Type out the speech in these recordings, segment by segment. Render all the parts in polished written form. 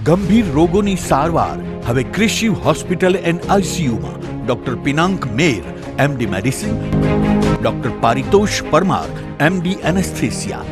ગંભીર રોગોની સારવાર હવે ક્રિશિવ હોસ્પિટલ એન્ડ આઈસીયુમાં doctor Pinank Mer MD medicine, doctor Paritosh Parmar MD anaesthesia,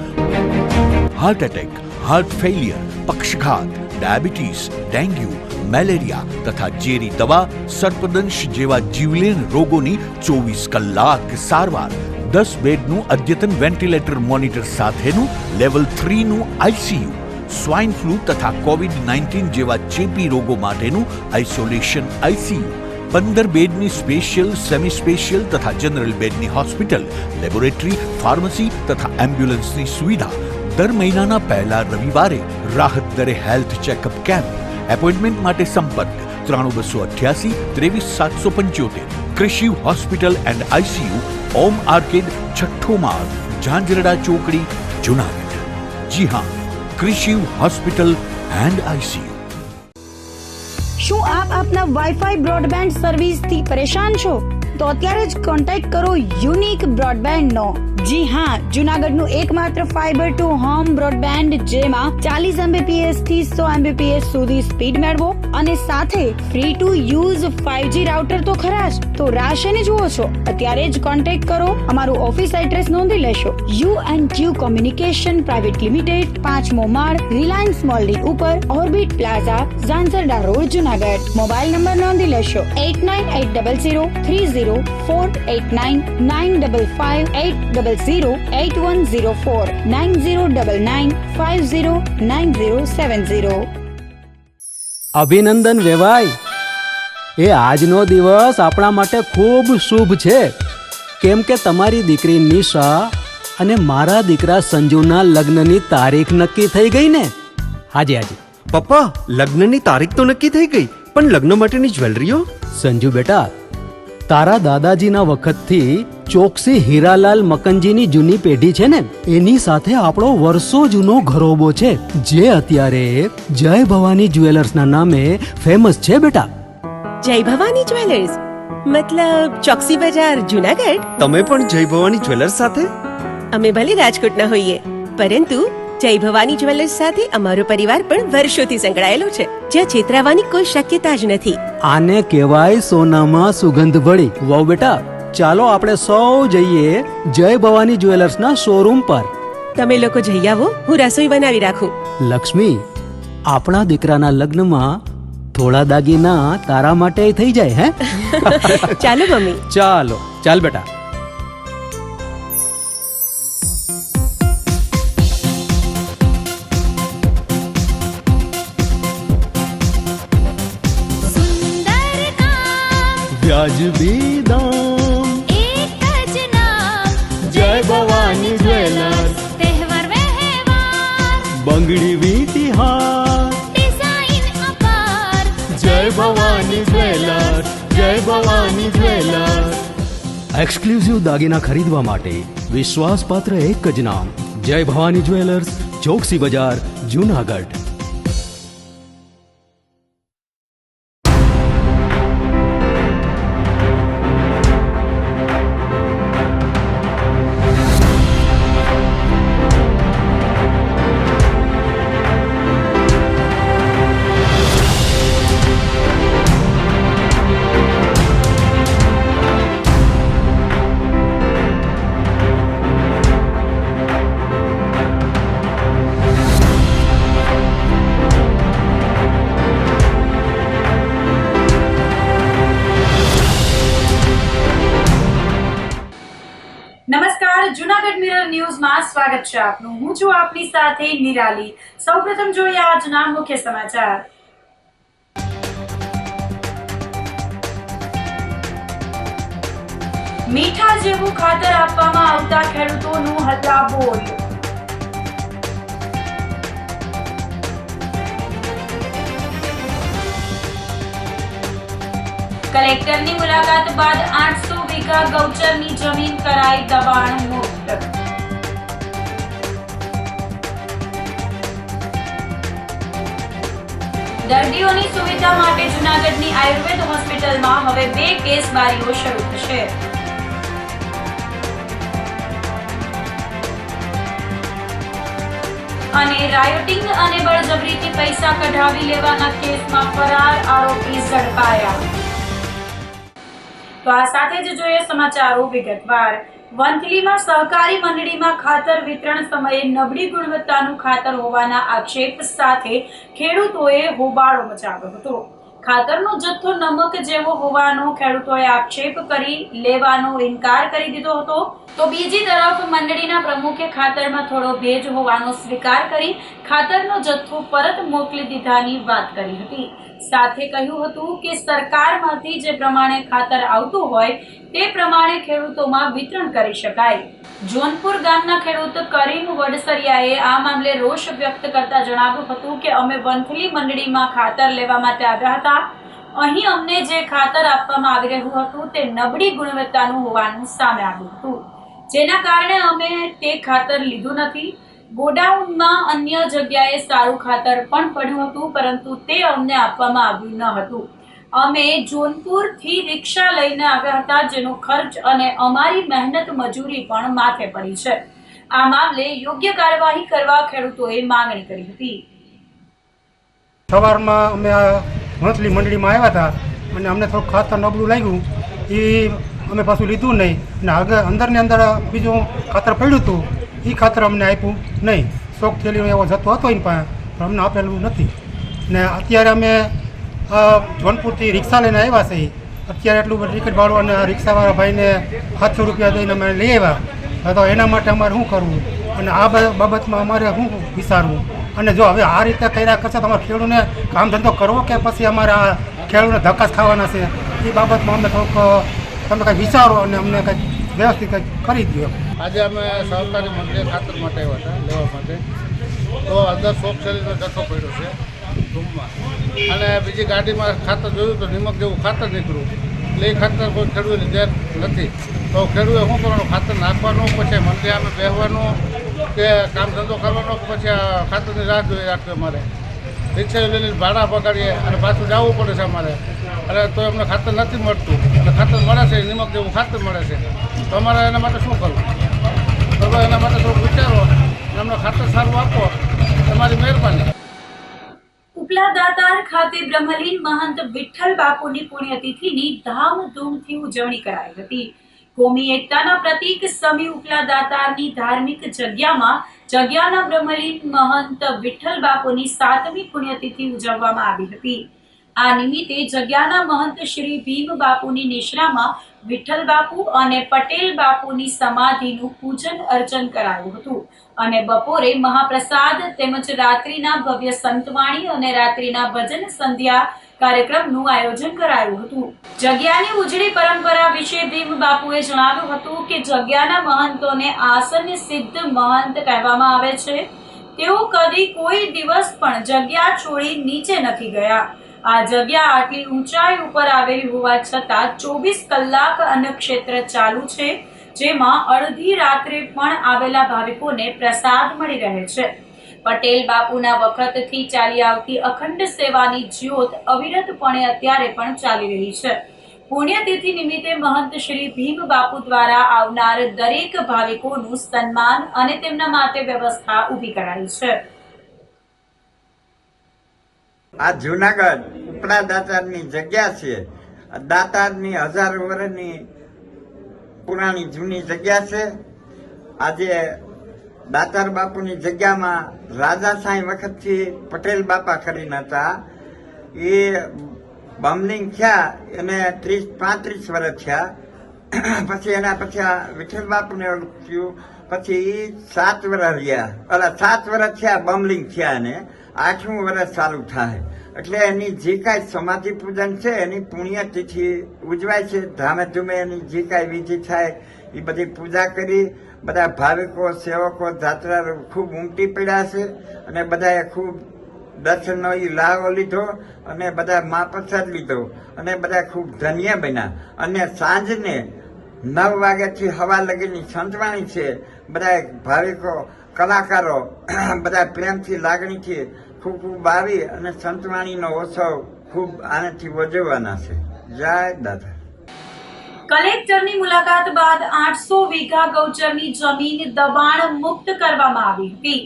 heart attack, heart failure, પક્ષઘાત, ડાયાબિટીસ, ડેન્ગ્યુ, મેલેરિયા તથા ઝેરી દવા, સર્પદંશ જેવા જીવલેણ રોગોની 24 કલાક સારવાર, 10 બેડનું અદ્યતન વેન્ટિલેટર મોનિટર સાથેનું લેવલ 3નું આઈસીયુ, સ્વાઇન ફ્લૂ તથા કોવિડ-19 જેવા ચેપી રોગો માટેનું આઇસોલેશન આઈસીયુ, 15 બેડની સ્પેશિયલ, સેમી સ્પેશિયલ તથા જનરલ બેડની હોસ્પિટલ, લેબોરેટરી, ફાર્મસી તથા એમ્બ્યુલન્સની સુવિધા, દર મહિનાના પહેલા રવિવારે રાહત દરે હેલ્થ ચેકઅપ કેમ્પ. એપોઇન્ટમેન્ટ માટે સંપર્ક 9288 23775. Krishiv hospital and ICU, Om arcade, છઠ્ઠો માળ, ઝાંઝરડા ચોકડી, જુનાગઢ. જી હા, ક્રિશિવ હોસ્પિટલ એન્ડ આઈસીયુ. શું આપ આપના વાઈફાઈ બ્રોડબેન્ડ સર્વિસ થી પરેશાન છો? તો અત્યારે જ કોન્ટેક્ટ કરો યુનિક બ્રોડબેન્ડ નો. જી હા, જુનાગઢનું એકમાત્ર ફાઈબર ટુ હોમ બ્રોડબેન્ડ જેમાં 40 Mbps થી 100 Mbps સુધી સ્પીડ મેળવો અને સાથે free to use 5G router તો ખરા જ. તો રાહ શેની જુઓ છો? અત્યારે જ કોન્ટેક્ટ કરો. અમારું ઓફિસ એડ્રેસ નોંધી લેશો. U&Q કોમ્યુનિકેશન પ્રાઇવેટ લિમિટેડ, 5મો માળ, રિલાયન્સ મોલની ઉપર, orbit plaza, Zanzarda road, Junagadh. Mobile number નોંધી લેશો 89800304899558008104 9099509070. અભિનંદન વેવાય. એ આજનો દિવસ આપણા માટે ખૂબ શુભ છે, કેમ કે તમારી દીકરી નિશા અને મારા દીકરા સંજુના લગ્નની તારીખ નક્કી થઈ ગઈ ને. હાજી હાજી પપ્પા, લગ્નની તારીખ તો નક્કી થઈ ગઈ, પણ લગ્ન માટેની જ્વેલરીઓ? સંજુ બેટા, તારા દાદાજીના વખતથી ચોકસી હીરાલાલ મકનજીની જૂની પેઢી છે ને, એની સાથે આપણો વર્ષો જૂનો ઘરોબો છે, જે અત્યારે જય ભવાની જ્વેલર્સના નામે ફેમસ છે બેટા. જય ભવાની જ્વેલર્સ મતલબ ચોકસી બજાર, જુનાગઢ? તમે પણ જય ભવાની જ્વેલર્સ સાથે? અમે ભલે રાજકોટના હોઈએ, પરંતુ જય ભવાની જ્વેલર્સ સાથે અમારો પરિવાર પણ વર્ષોથી સંકળાયેલો છે, જ્યાં છેતરાવાની કોઈ શક્યતા જ નથી. આને કહેવાય સોનામાં સુગંધ ભળી. વાવ બેટા, ચાલો આપણે સૌ જઈએ જય ભવાની જ્વેલર્સના શોરૂમ પર. તમે લોકો જઈ આવો, હું રસોઈ બનાવી રાખું. લક્ષ્મી, આપણા દીકરાના લગ્નમાં થોડા દાગીના તારા માટે થઈ જાય. હે ચાલો મમ્મી. ચાલો ચાલ બેટા. વ્યાજબી દામ, એક જ નામ, જય ભવાની જ્વેલર્સ. તહેવાર વ્યવહાર, બંગડી વીંટી હાર, ડિઝાઇન અપાર, જય ભવાની જ્વેલર્સ, જય ભવાની જ્વેલર્સ. એક્સક્લુઝિવ દાગીના ખરીદવા માટે વિશ્વાસપાત્ર એક જ નામ, જય ભવાની જ્વેલર્સ, ચોકસી બજાર, જુનાગઢ. નમસ્કાર, જુનાગઢ મિરર ન્યૂઝમાં સ્વાગત છે આપનું. હું છું આપની સાથે નિરાલી. સૌપ્રથમ જોઈએ આજના મુખ્ય સમાચાર. મીઠા જેવું ખાતર આપવામાં આવતા ખેડૂતોનું હલ્લાબોલ. કલેક્ટરની મુલાકાત બાદ 800 વીઘા ગૌચરની જમીન કરાઈ દબાણ મુક્ત. દર્દીઓની સુવિધા માટે જૂનાગઢની આયુર્વેદ હોસ્પિટલમાં હવે 2 કેસ બારીઓ શરૂ થશે. અને રાયોટિંગ અને બળજબરીથી પૈસા કઢાવી લેવાના કેસમાં ફરાર આરોપી ઝડપાયા. તો આ સાથે જ જોઈએ સમાચારો વિગતવાર. વંથલીમાં સહકારી મંડળીમાં ખાતર વિતરણ સમયે નબળી ગુણવત્તાનું ખાતર હોવાના આક્ષેપ સાથે ખેડૂતોએ હોબાળો મચાવ્યો હતો. ખાતરનો જથ્થો નમક જેવો હોવાનો ખેડૂતોએ આક્ષેપ કરી લેવાનો ઇનકાર કરી દીધો હતો. તો બીજી તરફ મંડળીના પ્રમુખે ખાતરમાં થોડો ભેજ હોવાનો સ્વીકાર કરી ખાતરનો જથ્થો પરત મોકલી દીધાની વાત કરી હતી. સાથે કહ્યું હતું કે સરકારમાંથી જે પ્રમાણે ખાતર આવતું હોય તે પ્રમાણે ખેડૂતોમાં વિતરણ કરી શકાય. જોનપુર ગામના ખેડૂત કરીમ વડસરિયાએ આ મામલે રોષ વ્યક્ત કરતા જણાવ્યું હતું કે અમે વંથલી મંડળીમાં ખાતર લેવા માટે આવ્યા હતા. અહીં અમને જે ખાતર આપવામાં આવી રહ્યું હતું તે નબળી ગુણવત્તાનું હોવાનું સામે આવ્યું હતું, જેના કારણે અમે તે ખાતર લીધું નથી. ગોડાઉનમાં અન્ય જગ્યાએ સારું ખાતર પણ પડ્યું હતું, પરંતુ તે અમને આપવામાં આવ્યું ન હતું. અમે જોનપુરથી રિક્ષા લઈને આવ્યા હતા, જેનો ખર્ચ અને અમારી મહેનત મજૂરી પણ માથે પડી છે. આ મામલે યોગ્ય કાર્યવાહી કરવા ખેડૂતોએ માંગણી કરી હતી. સવારમાં અમે આ વંથલી મંડળીમાં આવ્યા હતા અને અમને થોડું ખાતર નબળું લાગ્યું, એ અમે પાછું લીધું નહીં ને આગળ અંદરની અંદર બીજું ખાતર પડ્યું હતું, એ ખાતર અમને આપ્યું નહીં. શોખ થયેલી એવો જથ્થો હતો એની પાસે, પણ અમને આપેલું નથી. ને અત્યારે અમે જોનપુરથી રિક્ષા લઈને આવ્યા છે. અત્યારે એટલું બધું ટિકિટ ભાડું અને રિક્ષાવાળા ભાઈને 700 રૂપિયા દઈને અમે લઈ આવ્યા. તો એના માટે અમારે શું કરવું અને આ બાબતમાં અમારે શું વિચારવું? અને જો હવે આ રીતે કર્યા કરશે તો અમારે ખેડૂતને કામ ધંધો કરવો કે પછી અમારે આ ખેડૂતને ધક્કા જ ખાવાના છે? એ બાબતમાં અમને થોડુંક તમે કંઈક વિચારો અને અમને કંઈક વ્યવસ્થિત કંઈક કરી દો. આજે અમે સહકારી મંડળીએ ખાતર માટે આવ્યા હતા લેવા માટે. તો અંદર શોખશેરીનો જથ્થો પડ્યો છે રૂમમાં, અને બીજી ગાડીમાં ખાતર જોયું તો નિમક જેવું ખાતર નીકળ્યું. એટલે એ ખાતર કોઈ ખેડૂતે લીધેલ નથી. તો ખેડૂતે શું કરવાનું? ખાતર નાખવાનું, પછી મંડળી અમે બેસવાનું કે કામ ધંધો કરવાનો, કે પછી આ ખાતરની રાહ જોઈ રાખવી અમારે. રિક્ષા લઈને ભાડા પગાડીએ અને પાછું જવું પડે છે અમારે. અને તો એમને ખાતર નથી મળતું. એટલે ખાતર મળે છે, નિમક જેવું ખાતર મળે છે. તો અમારે એના માટે શું કરવું? તો એના માટે થોડુંક વિચારો અને અમને ખાતર સારું આપો, તમારી મહેરબાની. ઉપલા દાતાર ખાતે બ્રહ્મલીન મહંત વિઠ્ઠલ બાપુની પુણ્યતિથિની ધામધૂમથી ઉજવણી કરાઈ હતી. કોમી એકતાના પ્રતીક સમી ઉપલા દાતારની ધાર્મિક જગ્યાના બ્રહ્મલીન મહંત વિઠ્ઠલ બાપુની 7મી પુણ્યતિથિ ઉજવવામાં આવી હતી. આ નિમિત્તે જગ્યાના મહંત શ્રી ભીમ બાપુની નિશ્રામાં વિઠ્ઠલ બાપુ અને પટેલ બાપુની સમાધિનું પૂજન અર્ચન કરાયું હતું અને બપોરે મહાપ્રસાદ તેમજ રાત્રિના ભવ્ય સંતવાણી અને રાત્રિના ભજન સંધ્યા કાર્યક્રમનું આયોજન કરાયું હતું. જગ્યાની ઉજળી પરંપરા વિશે ભીમ બાપુએ જણાવ્યું હતું કે જગ્યાના મહંતોને આસન સિદ્ધ મહંત કહેવામાં આવે છે. તેઓ કદી કોઈ દિવસ પણ જગ્યા છોડી નીચે નથી ગયા. આ જગ્યા આટલી ઊંચાઈ ઉપર આવેલી હોવા છતાં 24 કલાક અન્નક્ષેત્ર ચાલુ છે, જેમાં અડધી રાત્રે પણ આવેલા ભાવિકોને પ્રસાદ મળી રહે છે. પટેલ બાપુના વખતથી ચાલી આવતી અખંડ સેવાની જ્યોત અવિરતપણે અત્યારે પણ ચાલી રહી છે. પુણ્યતિથિ નિમિત્તે મહંત શ્રી ભીમ બાપુ દ્વારા આવનાર દરેક ભાવિકોનું સન્માન અને તેમના માટે વ્યવસ્થા ઊભી કરાઈ છે. આ જુનાગઢ ઉપલા દાતારની જગ્યા છે. દાતારની 1000 વર્ષની પુરાણી જૂની જગ્યા છે. આજે દાતાર બાપુની જગ્યામાં રાજા સાંઈ વખતથી પટેલ બાપા કરીને હતા. એ બમલિંગ થયા એને 30-35 વર્ષ થયા. પછી એના પછી આ વિઠ્ઠલ બાપુને ઓલું થયું. પછી 7 વર્ષ રહ્યા, 7 વર્ષ થયા બમલિંગ થયા, અને 8મું વર્ષ ચાલુ થાય. એટલે એની જે કાંઈ સમાધિ પૂજન છે એની પુણ્યતિથિ ઉજવાય છે. ધામે ધૂમે એની જે કાંઈ વિધિ થાય એ બધી પૂજા કરી. બધા ભાવિકો, સેવકો, જાત્રા ખૂબ ઉમટી પડ્યા છે અને બધાએ ખૂબ દર્શનનો એ લાવો લીધો અને બધા મહાપ્રસાદ લીધો અને બધા ખૂબ ધન્ય બન્યા. અને સાંજને 9 વાગ્યાથી હવા લગીની સંતવાણી છે. બધા ભાવિકો, કલાકારો બધા પ્રેમથી, લાગણીથી ખૂબ ખૂબ આવી અને સંતવાણીનો ઉત્સવ ખૂબ આનંદથી ઉજવવાના છે. જય દાદા. કલેક્ટરની મુલાકાત બાદ 800 વીઘા ગૌચરની જમીન દબાણ મુક્ત કરવામાં આવી હતી.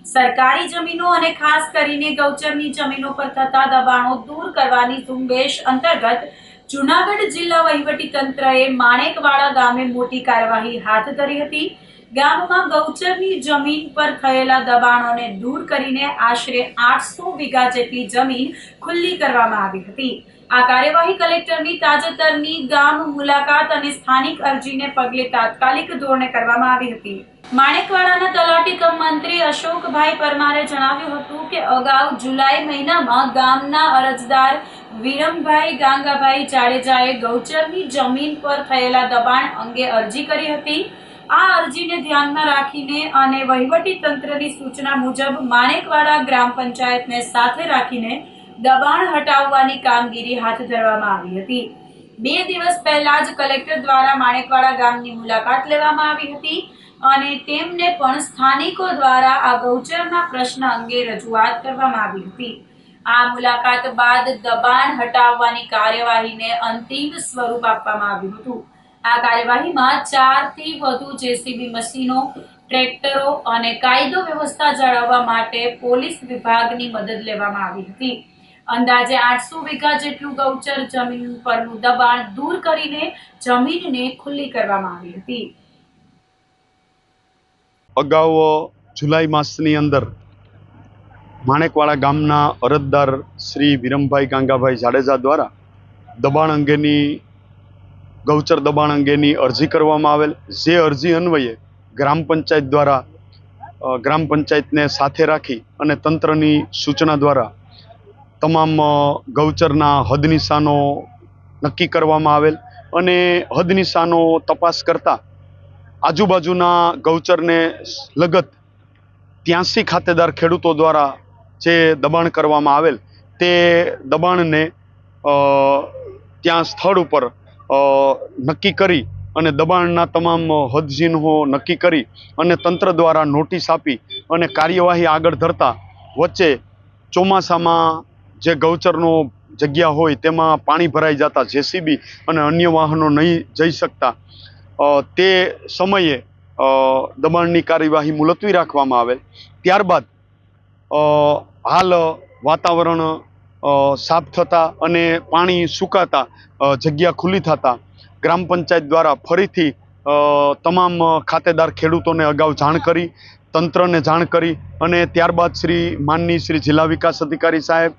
સરકારી જમીનો અને ખાસ કરીને ગૌચરની જમીનો પર થતા દબાણો દૂર કરવાની ઝુંબેશ અંતર્ગત જૂનાગઢ જિલ્લા વહીવટી તંત્રએ માણેકવાડા ગામે મોટી કાર્યવાહી હાથ ધરી હતી. ગામમાં ગૌચરની જમીન પર થયેલા દબાણોને દૂર કરીને આશરે 800 વીઘા જેટલી જમીન ખુલ્લી કરવામાં આવી હતી. આ કાર્યવાહી કલેક્ટરની તાજેતરની ગામ મુલાકાત અને સ્થાનિક અરજીને પગલે તાત્કાલિક ધોરણે કરવામાં આવી હતી. માણેકવાડાના તલાટી કમ મંત્રી અશોકભાઈ પરમારે જણાવ્યું હતું કે અગાઉ જુલાઈ મહિનામાં ગામના અરજદાર વિરમભાઈ ગાંગાભાઈ જાડેજાએ ગૌચરની જમીન પર થયેલા દબાણ અંગે અરજી કરી હતી. આ અરજીને ધ્યાનમાં રાખીને અને વહીવટી તંત્રની સૂચના મુજબ માણેકવાડા ગ્રામ પંચાયતને સાથે રાખીને દબાણ હટાવવાની કામગીરી હાથ ધરવામાં આવી હતી. 2 દિવસ પહેલા જ કલેક્ટર દ્વારા માણેકવાડા ગામની મુલાકાત લેવામાં આવી હતી અને તેમને પણ સ્થાનિકો દ્વારા આ ગૌચરના પ્રશ્ન અંગે રજૂઆત કરવામાં આવી હતી. આ મુલાકાત બાદ દબાણ હટાવવાની કાર્યવાહીને અંતિમ સ્વરૂપ આપવામાં આવ્યું હતું. આ કાર્યવાહીમાં 4 થી વધુ જેસીબી મશીનો, ટ્રેક્ટરો અને કાયદો વ્યવસ્થા જાળવવા માટે પોલીસ વિભાગની મદદ લેવામાં આવી હતી. અંદાજે 800 વીઘા જેટલું ગૌચર જમીન પરનું દબાણ દૂર કરીને જમીનને ખુલ્લી કરવામાં આવી હતી. અગાઉ જુલાઈ માસની અંદર માણેકવાડા ગામના અરજદાર શ્રી વિરમભાઈ ગાંગાભાઈ જાડેજા દ્વારા દબાણ અંગેની ગૌચર દબાણ અંગેની અરજી કરવામાં આવેલ. જે અરજી અન્વયે ગ્રામ પંચાયત દ્વારા ગ્રામ પંચાયતને સાથે રાખી અને તંત્રની સૂચના દ્વારા તમામ ગૌચરના હદ નિશાનો નક્કી કરવામાં આવેલ અને હદ નિશાનો તપાસ કરતા આજુબાજુના ગૌચરને લગત 83 ખાતેદાર ખેડૂતો દ્વારા જે દબાણ કરવામાં આવેલ તે દબાણને ત્યાં સ્થળ ઉપર નક્કી કરી અને દબાણના તમામ હદચિહ્નો નક્કી કરી અને તંત્ર દ્વારા નોટિસ આપી અને કાર્યવાહી આગળ ધરતા વચ્ચે ચોમાસામાં જે ગૌચરનો જગ્યા હોય તેમાં પાણી ભરાઈ જતા જેસીબી અને અન્ય વાહનો નહીં જઈ શકતા તે સમયે દબાણની કાર્યવાહી મુલતવી રાખવામાં આવેલ. ત્યારબાદ હાલ વાતાવરણ સાફ થતા અને પાણી સુકાતા જગ્યા ખુલ્લી થતા ગ્રામ પંચાયત દ્વારા ફરીથી તમામ ખાતેદાર ખેડૂતોને અગાઉ જાણ કરી, તંત્રને જાણ કરી અને ત્યારબાદ માનનીય શ્રી જિલ્લા વિકાસ અધિકારી સાહેબ,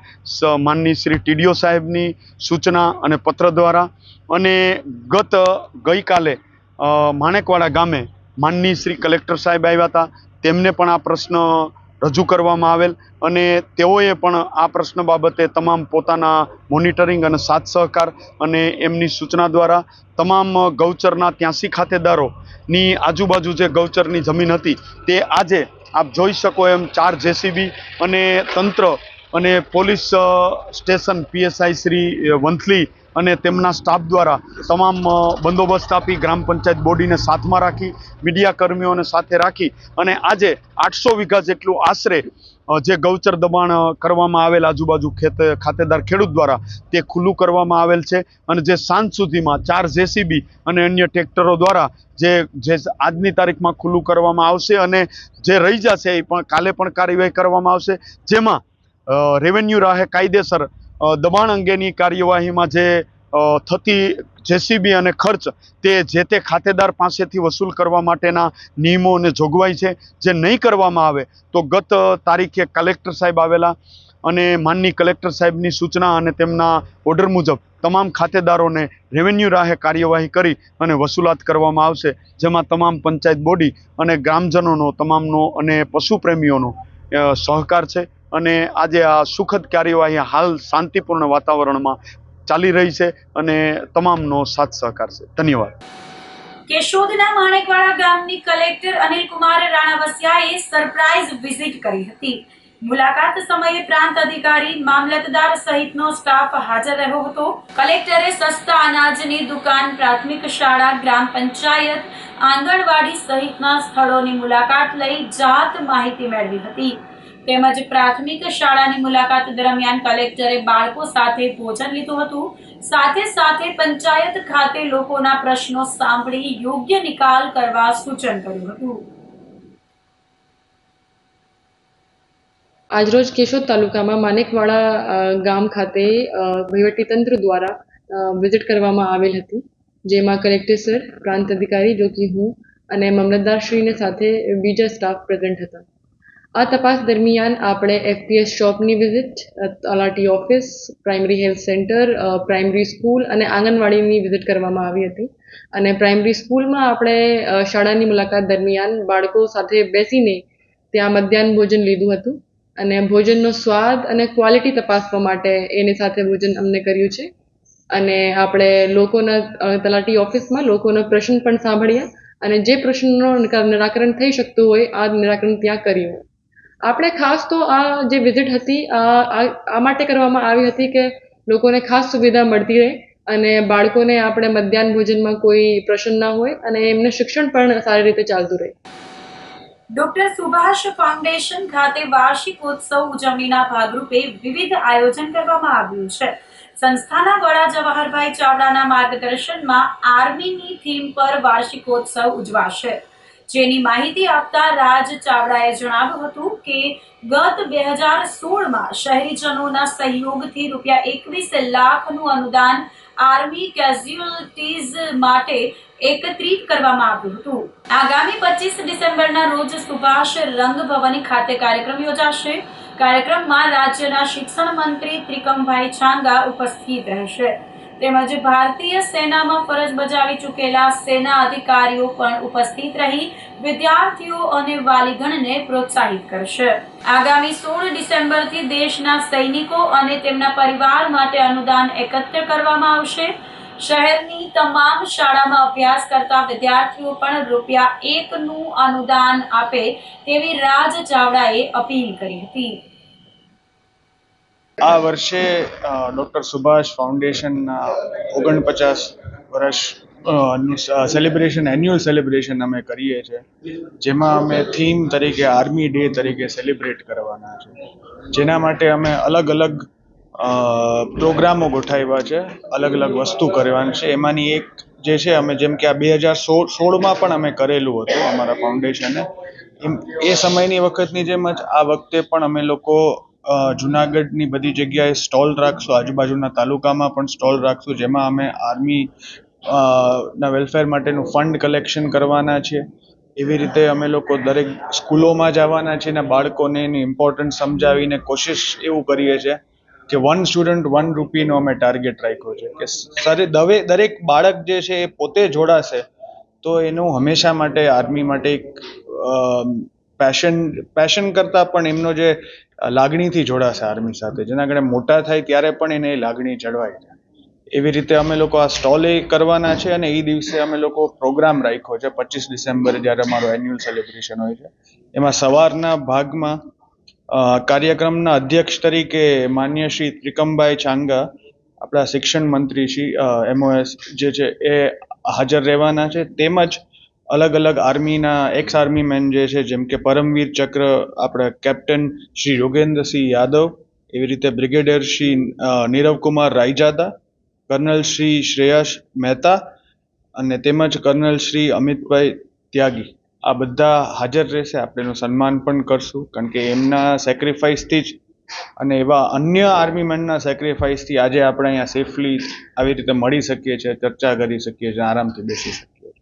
માનનીય શ્રી ટીડીઓ સાહેબની સૂચના અને પત્ર દ્વારા અને ગઈકાલે માણેકવાડા ગામે માનનીય શ્રી કલેક્ટર સાહેબ આવ્યા હતા. તેમને પણ આ પ્રશ્ન રજૂ કરવામાં આવેલ અને તેઓએ પણ આ પ્રશ્ન બાબતે તમામ પોતાના મોનિટરિંગ અને સાથ સહકાર અને એમની સૂચના દ્વારા તમામ ગૌચરના 83 ખાતેદારોની આજુબાજુ જે ગૌચરની જમીન હતી તે આજે આપ જોઈ શકો એમ 4 જેસીબી અને તંત્ર અને police station PSI Shri Vanthali અને તેમના સ્ટાફ દ્વારા તમામ બંદોબસ્ત આપી ગ્રામ પંચાયત બોડીને સાથમાં રાખી, મીડિયા કર્મીઓને સાથે રાખી અને આજે 800 વીઘા જેટલું આશરે જે ગૌચર દબાણ કરવામાં આવેલ આજુબાજુ ખાતેદાર ખેડૂત દ્વારા તે ખુલ્લું કરવામાં આવેલ છે અને જે સાંજ સુધીમાં 4 જેસીબી અને અન્ય ટ્રેક્ટરો દ્વારા જે આજની તારીખમાં ખુલ્લું કરવામાં આવશે અને જે રહી જશે એ પણ કાલે પણ કાર્યવાહી કરવામાં આવશે. જેમાં રેવન્યુ રાહે કાયદેસર દબાણ અંગેની કાર્યવાહીમાં જે થતી જેસીબી અને ખર્ચ તે જે તે ખાતેદાર પાસેથી વસૂલ કરવા માટેના નિયમો અને જોગવાઈ છે. જે નહીં કરવામાં આવે તો ગત તારીખે કલેક્ટર સાહેબ આવેલા અને માનનીય કલેક્ટર સાહેબની સૂચના અને તેમના ઓર્ડર મુજબ તમામ ખાતેદારોને રેવન્યુ રાહે કાર્યવાહી કરી અને વસૂલાત કરવામાં આવશે. જેમાં તમામ પંચાયત બોડી અને ગ્રામજનોનો તમામનો અને પશુપ્રેમીઓનો સહકાર છે અને આજે આ સુખદ કાર્યવાહી હાલ શાંતિપૂર્ણ વાતાવરણમાં ચાલી રહી છે અને તમામનો સાથ સહકાર છે. ધન્યવાદ. કેશોદના માણેકવાડા ગામની કલેક્ટર અનિલકુમાર રાણાવસિયાએ સરપ્રાઇઝ વિઝિટ કરી હતી. મુલાકાત સમયે પ્રાંત અધિકારી, મામલતદાર સહિતનો સ્ટાફ હાજર રહ્યો હતો. કલેક્ટરે સસ્તા અનાજની દુકાન, પ્રાથમિક શાળા, ગ્રામ પંચાયત, આંગણવાડી સહિતના સ્થળોની મુલાકાત લઈ જાત માહિતી મેળવી હતી. તેમજ પ્રાથમિક શાળાની મુલાકાત દરમિયાન કલેક્ટરે બાળકો સાથે ભોજન લીધું હતું. સાથે સાથે પંચાયત ખાતે લોકોના પ્રશ્નો સાંભળી યોગ્ય નિકાલ કરવા સૂચન કર્યું હતું. આજરોજ કેશોદ તાલુકામાં માનેકવાડા ગામ ખાતે વહીવટીતંત્ર દ્વારા વિઝિટ કરવામાં આવેલ હતી, જેમાં કલેક્ટર સર, પ્રાંત અધિકારી જો કે હું અને મામલતદારશ્રીને સાથે બીજા સ્ટાફ પ્રેઝન્ટ હતા. આ તપાસ દરમિયાન આપણે FPS શોપની વિઝિટ, તલાટી office, primary health centre, primary school અને આંગણવાડીની વિઝિટ કરવામાં આવી હતી. અને પ્રાઇમરી સ્કૂલમાં આપણે શાળાની મુલાકાત દરમિયાન બાળકો સાથે બેસીને ત્યાં મધ્યાહન ભોજન લીધું હતું અને ભોજનનો સ્વાદ અને ક્વોલિટી તપાસવા માટે એની સાથે ભોજન અમને કર્યું છે. અને આપણે લોકોના તલાટી ઓફિસમાં લોકોના પ્રશ્ન પણ સાંભળ્યા અને જે પ્રશ્નનો નિરાકરણ થઈ શકતું હોય આ નિરાકરણ ત્યાં કર્યું. આપણે ખાસ તો આ જે વિઝિટ હતી આ માટે કરવામાં આવી હતી કે લોકોને ખાસ સુવિધા મળતી રહે અને બાળકોને આપણે મધ્યાહન ભોજનમાં કોઈ પ્રશ્ન ના હોય અને એમને શિક્ષણ પણ સારી રીતે ચાલતું રહે. ડોક્ટર સુભાષ ફાઉન્ડેશન ખાતે વાર્ષિકોત્સવ ઉજવણીના ભાગરૂપે વિવિધ આયોજન કરવામાં આવ્યું છે. સંસ્થાના વડા જવાહરભાઈ ચાવડાના માર્ગદર્શનમાં આર્મીની થીમ પર વાર્ષિકોત્સવ ઉજવાશે, જેની માહિતી આપતા રાજ ચાવડાએ જણાવ્યું હતું કે ગત 2016માં શહેરીજનોના સહયોગથી ₹21 લાખનું અનુદાન આર્મી કેઝ્યુઅલ્ટીઝ માટે એકત્રિત કરવામાં આવ્યું હતું. આગામી 25 ડિસેમ્બરના રોજ સુભાષ રંગભવન ખાતે કાર્યક્રમ યોજાશે. કાર્યક્રમમાં રાજ્યના શિક્ષણ મંત્રી ત્રિકમભાઈ છાંગા ઉપસ્થિત રહેશે, તેમજ ભારતીય સેનામાં ફરજ બજાવી ચૂકેલા સેના અધિકારીઓ પણ ઉપસ્થિત રહી વિદ્યાર્થીઓ અને વાલીગણને પ્રોત્સાહિત કરશે. આગામી 16 ડિસેમ્બરથી દેશના સૈનિકો અને તેમના પરિવાર માટે અનુદાન એકત્ર કરવામાં આવશે. શહેરની તમામ શાળામાં અભ્યાસ કરતા વિદ્યાર્થીઓ પણ ₹1નું અનુદાન આપે તેવી રાજ ચાવડાએ અપીલ કરી હતી. આ વર્ષે ડૉક્ટર સુભાષ ફાઉન્ડેશનના 49 વર્ષ એન્યુઅલ સેલિબ્રેશન અમે કરીએ છીએ, જેમાં અમે થીમ તરીકે આર્મી ડે તરીકે સેલિબ્રેટ કરવાના છે. જેના માટે અમે અલગ અલગ પ્રોગ્રામો ગોઠવ્યા છે, અલગ અલગ વસ્તુ કરવાની છે. એમાંની એક જે છે અમે જેમ કે આ 2016માં પણ અમે કરેલું હતું અમારા ફાઉન્ડેશને, એ સમયની વખતની જેમ જ આ વખતે પણ અમે લોકો જુનાગઢની બધી જગ્યાએ સ્ટોલ રાખશું, આજુબાજુના તાલુકામાં પણ સ્ટોલ રાખશું, જેમાં અમે આર્મી ના વેલફેર માટેનું ફંડ કલેક્શન કરવાના છે. એવી રીતે અમે લોકો દરેક સ્કૂલોમાં જવાના છે અને બાળકોને એની ઇમ્પોર્ટન્સ સમજાવીને કોશિશ એવું કરીએ છીએ કે 1 સ્ટુડન્ટ 1 રૂપીનો અમે ટાર્ગેટ રાખ્યો છે કે દરેક બાળક જે છે એ પોતે જોડાશે તો એનું હંમેશા માટે આર્મી માટે એક પેશન કરતાં પણ એમનો જે લાગણીથી જોડાશે આર્મી સાથે, જેના કારણે મોટા થાય ત્યારે પણ એને એ લાગણી જળવાય છે. એવી રીતે અમે લોકો આ સ્ટોલે કરવાના છે અને એ દિવસે અમે લોકો પ્રોગ્રામ રાખ્યો છે 25 ડિસેમ્બરે જ્યારે અમારો એન્યુઅલ સેલિબ્રેશન હોય છે. એમાં સવારના ભાગમાં કાર્યક્રમના અધ્યક્ષ તરીકે માન્ય શ્રી ત્રિકમભાઈ છાંગા, આપણા શિક્ષણ મંત્રી શ્રી MOS જે છે એ હાજર રહેવાના છે. તેમજ અલગ અલગ આર્મીના એક્સ આર્મી મેન જે છે, જેમ કે પરમવીર ચક્ર આપણા કેપ્ટન શ્રી યોગેન્દ્રસિંહ યાદવ, એવી રીતે બ્રિગેડિયર શ્રી નીરવકુમાર રાયજાદા, કર્નલ શ્રી શ્રેયસ મહેતા અને તેમજ કર્નલ શ્રી અમિતભાઈ ત્યાગી, આ બધા હાજર રહેશે. આપણે એનું સન્માન પણ કરશું, કારણ કે એમના સેક્રિફાઈસથી જ અને એવા અન્ય આર્મી મેનના સેક્રિફાઈસથી આજે આપણે અહીંયા સેફલી આવી રીતે મળી શકીએ છીએ, ચર્ચા કરી શકીએ છીએ, આરામથી બેસી શકીએ છીએ.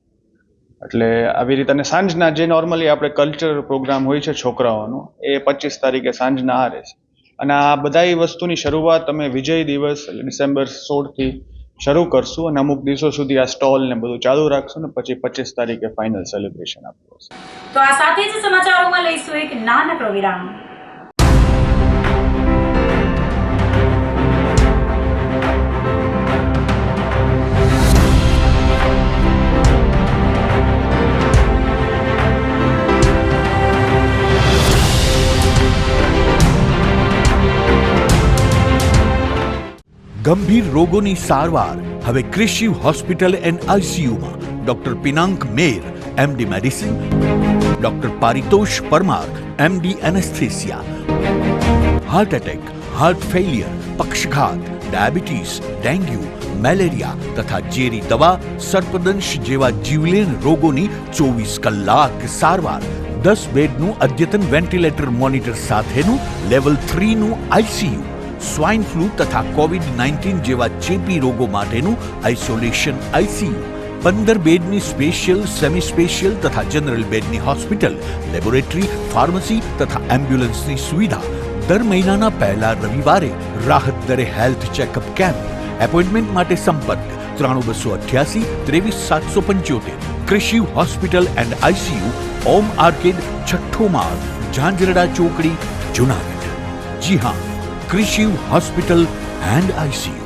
એટલે આવી રીતે અને સાંજના જે નોર્મલી આપણે કલ્ચરલ પ્રોગ્રામ હોય છે છોકરાઓનો, એ 25 તારીખે સાંજના આ રહેશે. અને આ બધા વસ્તુની શરૂઆત અમે વિજય દિવસ ડિસેમ્બર 16થી શરૂ કરશું અને અમુક દિવસો સુધી આ સ્ટોલ ને બધું ચાલુ રાખશું ને પછી 25 તારીખે ફાઇનલ સેલિબ્રેશન આપવું હશે. તો આ સાથે જ સમાચારોમાં લઈશું એક નાનકડો વિરામ. ગંભીર રોગોની સારવાર હવે ક્રિશિવ હોસ્પિટલ એન્ડ આઈસીયુમાં doctor Pinank Mer MD medicine, doctor Paritosh Parmar MD anaesthesia, heart attack, heart failure, પક્ષઘાત, ડાયાબિટીસ, ડેન્ગ્યુ, મેલેરિયા તથા ઝેરી દવા, સર્પદંશ જેવા જીવલેણ રોગોની 24 કલાક સારવાર 10 બેડનું અદ્યતન વેન્ટિલેટર મોનિટર સાથેનું લેવલ 3નું આઈસીયુ, સ્વાઇન ફ્લૂ તથા કોવિડ-19 જેવા ચેપી રોગો માટેનું આઇસોલેશન આઈસીયુ, 15 બેડની સ્પેશિયલ, સેમી સ્પેશિયલ તથા જનરલ બેડની હોસ્પિટલ, લેબોરેટરી, ફાર્મસી તથા એમ્બ્યુલન્સની સુવિધા, દર મહિનાના પહેલા રવિવારે રાહત દરે હેલ્થ ચેકઅપ કેમ્પ. એપોઇન્ટમેન્ટ માટે સંપર્ક 9288 23775. કૃષિ hospital and ICU, Om arcade, છઠ્ઠો માળ, ઝાંઝરડા ચોકડી, જુનાગઢ. જી હા, કૃષિ હોસ્પિટલ એન્ડ આઈસીયુ.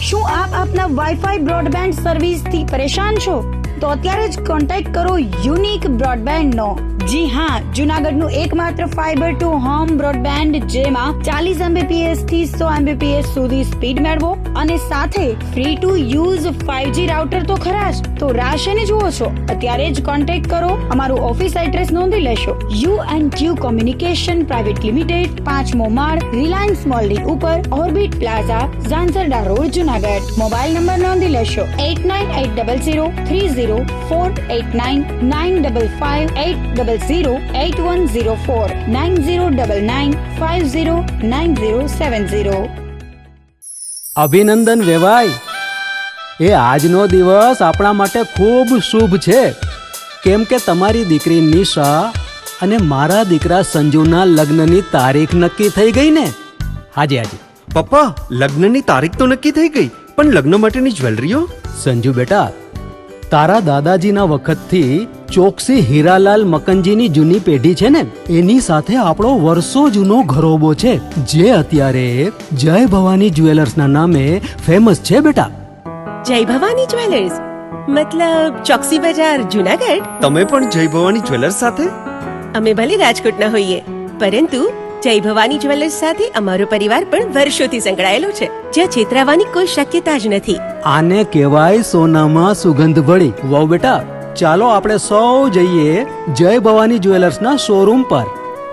શું આપ આપના વાઈફાઈ બ્રોડબેન્ડ સર્વિસથી પરેશાન છો? તો અત્યારે જ કોન્ટેક્ટ કરો યુનિક બ્રોડબેન્ડનો. જી હા, જુનાગઢનું એકમાત્ર ફાઈબર ટુ હોમ બ્રોડબેન્ડ, જેમાં 40 Mbps થી 100 Mbps સુધી સ્પીડ મેળવો અને સાથે free to use 5G router તો ખરા જ. તો રાહ શેની જુઓ છો? અત્યારે જ કોન્ટેક્ટ કરો. અમારું ઓફિસ એડ્રેસ નોંધી લેશો. U&Q કોમ્યુનિકેશન પ્રાઇવેટ લિમિટેડ, 5મો માળ, રિલાયન્સ મોલની ઉપર, orbit plaza, Zanzarda road, Junagadh. Mobile number નોંધી લેશો 89803048995580808104 9099509070. અભિનંદન વેવાય. એ આજનો દિવસ આપણા માટે ખૂબ શુભ છે, કેમ કે તમારી દીકરી નિશા અને મારા દીકરા સંજુના લગ્નની તારીખ નક્કી થઈ ગઈ ને. હાજી હાજી પપ્પા, લગ્નની તારીખ તો નક્કી થઈ ગઈ, પણ લગ્ન માટેની જ્વેલરીઓ? સંજુ બેટા, તારા દાદાજીના વખતથી ચોકસી હીરાલાલ મકનજીની જૂની પેઢી છે ને, એની સાથે આપણો વર્ષો જૂનો ઘરોબો છે, જે અત્યારે જય ભવાની જ્વેલર્સના નામે ફેમસ છે બેટા. જય ભવાની જ્વેલર્સ મતલબ ચોકસી બજાર, જુનાગઢ? તમે પણ જય ભવાની જ્વેલર્સ સાથે? અમે ભલે રાજકોટના હોઈએ, પરંતુ જય ભવાની જ્વેલર્સ સાથે અમારો પરિવાર પણ વર્ષોથી સંકળાયેલો છે, જ્યાં છેતરાવાની કોઈ શક્યતા જ નથી. આને કહેવાય સોનામાં સુગંધ ભળી. વાવ બેટા, ચાલો આપણે સૌ જઈએ જય ભવાની જ્વેલર્સના શોરૂમ પર.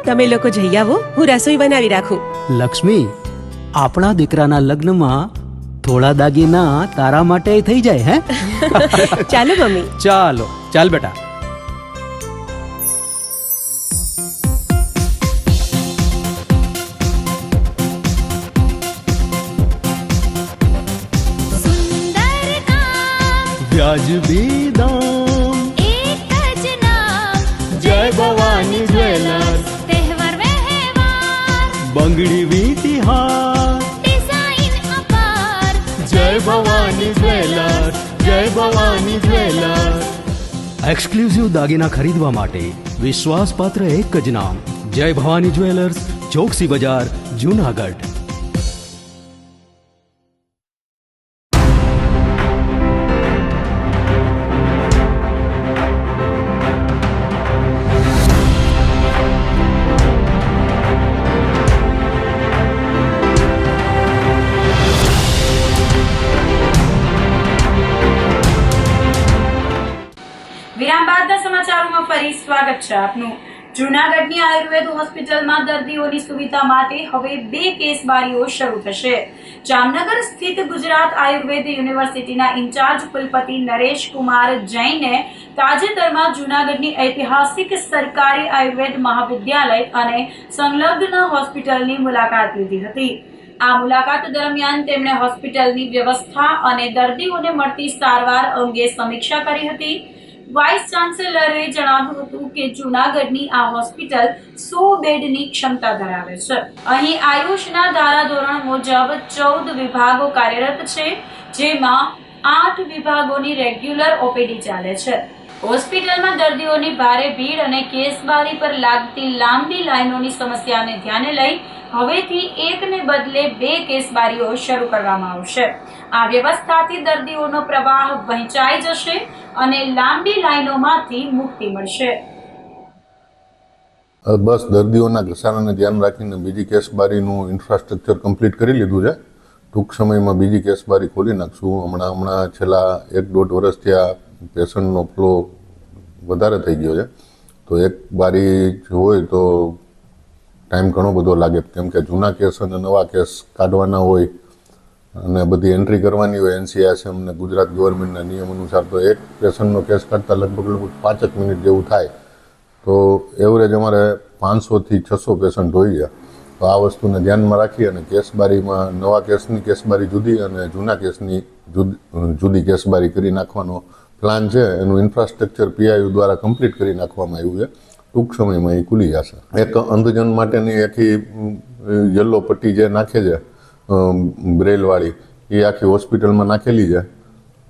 તમે લોકો જઈ આવો, હું રસોઈ બનાવી રાખું. લક્ષ્મી, આપણા દીકરાના લગ્નમાં થોડા દાગીના તારા માટે થઈ જાય. હે ચાલો મમ્મી. ચાલો ચાલ બેટા. વ્યાજબી દામ, એક જ નામ, જય ભવાની જ્વેલર્સ. તહેવાર વ્યવહાર, બંગડી વીટી હાર, ડિઝાઇન અપાર, જય ભવાની જ્વેલર્સ, જય ભવાની જ્વેલર્સ. એક્સક્લુઝિવ દાગીના ખરીદવા માટે વિશ્વાસપાત્ર એક જ નામ, જય ભવાની જ્વેલર્સ, ચોકસી બજાર, જુનાગઢ. વિરામ બાદના સમાચારોમાં ફરી સ્વાગત છે આપનું. જૂનાગઢની આયુર્વેદ હોસ્પિટલમાં દર્દીઓની સુવિધા માટે હવે 2 કેસ બારીઓ શરૂ થશે. જામનગર સ્થિત ગુજરાત આયુર્વેદ યુનિવર્સિટીના ઇન્ચાર્જ કુલપતિ નરેશ કુમાર જૈને તાજેતરમાં જૂનાગઢની ઐતિહાસિક સરકારી આયુર્વેદ મહાવિદ્યાલય અને સંલગ્ન હોસ્પિટલની મુલાકાત લીધી હતી. આ મુલાકાત દરમિયાન તેમણે હોસ્પિટલની વ્યવસ્થા અને દર્દીઓને મળતી સારવાર અંગે સમીક્ષા કરી હતી. વાઇસ ચાન્સેલરે જણાવ્યું હતું કે જૂનાગઢની આ હોસ્પિટલ 100 બેડની ક્ષમતા ધરાવે છે. અહીં આયુષના ધારાધોરણ મુજબ 14 વિભાગો કાર્યરત છે, જેમાં 8 વિભાગોની રેગ્યુલર ઓપીડી ચાલે છે. હોસ્પિટલમાં દર્દીઓની ભારે ભીડ અને કેસબારી પર લાગતી લાંબી લાઈનોની સમસ્યાને ધ્યાને લઈ હવેથી એકને બદલે 2 કેસબારીઓ શરૂ કરવામાં આવશે. આ વ્યવસ્થાથી દર્દીઓનો પ્રવાહ વહેંચાઈ જશે અને લાંબી લાઈનોમાંથી મુક્તિ મળશે. બસ દર્દીઓના ઘસારાને ધ્યાન રાખીને બીજી કેસબારીનું ઇન્ફ્રાસ્ટ્રક્ચર કમ્પ્લીટ કરી લીધું છે. ટૂંક સમયમાં બીજી કેસબારી ખોલી નાખશું. હમણાં છેલ્લા 1-1.5 વર્ષથી આ પેશન્ટનો ફ્લો વધારે થઈ ગયો છે, તો એક બારી હોય તો ટાઈમ ઘણો બધો લાગે, કેમ કે જૂના કેસ અને નવા કેસ કાઢવાના હોય અને બધી એન્ટ્રી કરવાની હોય NCSM ને ગુજરાત ગવર્મેન્ટના નિયમ અનુસાર. તો એક પેશન્ટનો કેસ કાઢતા લગભગ 5 મિનિટ જેવું થાય. તો એવરેજ અમારે 500થી 600 પેશન્ટ હોય છે. તો આ વસ્તુને ધ્યાનમાં રાખી અને કેસબારીમાં નવા કેસની કેસબારી જુદી અને જૂના કેસની જુદી કેસબારી કરી નાખવાનો પ્લાન છે. એનું ઇન્ફ્રાસ્ટ્રક્ચર PIU દ્વારા કમ્પ્લીટ કરી નાખવામાં આવ્યું છે. ટૂંક સમયમાં એ ખુલી જશે. એક અંધજન માટેની આખી યલો પટ્ટી જે નાખે છે બ્રેલવાળી, એ આખી હોસ્પિટલમાં નાખેલી છે.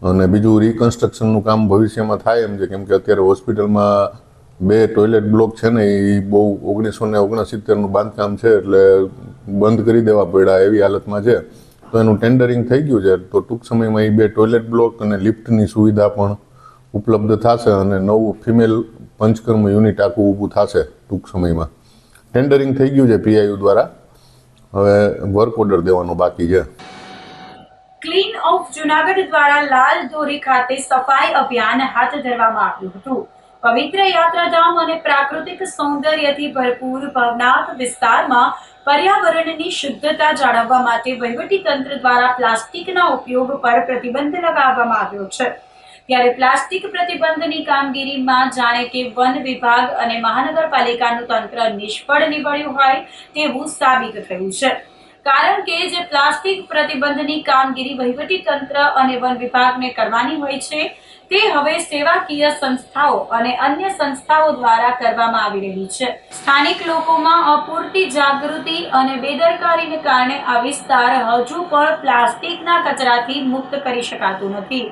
અને બીજું રિકન્સ્ટ્રક્શનનું કામ ભવિષ્યમાં થાય એમ છે, કેમ કે અત્યારે હોસ્પિટલમાં 2 ટોયલેટ બ્લોક છે ને એ બહુ 1969નું બાંધકામ છે, એટલે બંધ કરી દેવા પડ્યા એવી હાલતમાં છે. તો એનું ટેન્ડરિંગ થઈ ગયું છે. તો ટૂંક સમયમાં એ 2 ટોયલેટ બ્લોક અને લિફ્ટની સુવિધા પણ ઉપલબ્ધ થશે અને નવું ફિમેલ પંચકર્મ યુનિટ આખું ઊભું થશે ટૂંક સમયમાં. ટેન્ડરિંગ થઈ ગયું છે PIU દ્વારા, હવે વર્ક ઓર્ડર દેવાનો બાકી છે. ક્લીન ઓફ જુનાગઢ દ્વારા લાલ દોરી ખાતે સફાઈ અભિયાન હાથ ધરવામાં આવ્યું હતું. પવિત્ર યાત્રાધામ અને પ્રાકૃતિક સૌંદર્યથી ભરપૂર ભવનાથ વિસ્તારમાં પર્યાવરણની શુદ્ધતા જાળવવા માટે વહીવટી તંત્ર દ્વારા પ્લાસ્ટિકના ઉપયોગ પર પ્રતિબંધ લગાવવામાં આવ્યો છે. ત્યારે પ્લાસ્ટિક પ્રતિબંધની કામગીરીમાં જાણે કે વન વિભાગ અને મહાનગરપાલિકાનું તંત્ર નિષ્ફળ નીવડ્યું હોય તેવું સાબિત થયું છે. કારણ કે જે પ્લાસ્ટિક પ્રતિબંધની કામગીરી વહીવટી તંત્ર અને વન વિભાગને કરવાની હોય છે તે હવે સેવાકીય સંસ્થાઓ અને અન્ય સંસ્થાઓ દ્વારા કરવામાં આવી રહી છે. સ્થાનિક લોકોમાં અપૂરતી જાગૃતિ અને બેદરકારીને કારણે આ વિસ્તાર હજુ પણ પ્લાસ્ટિકના કચરાથી મુક્ત કરી શકાતું નથી.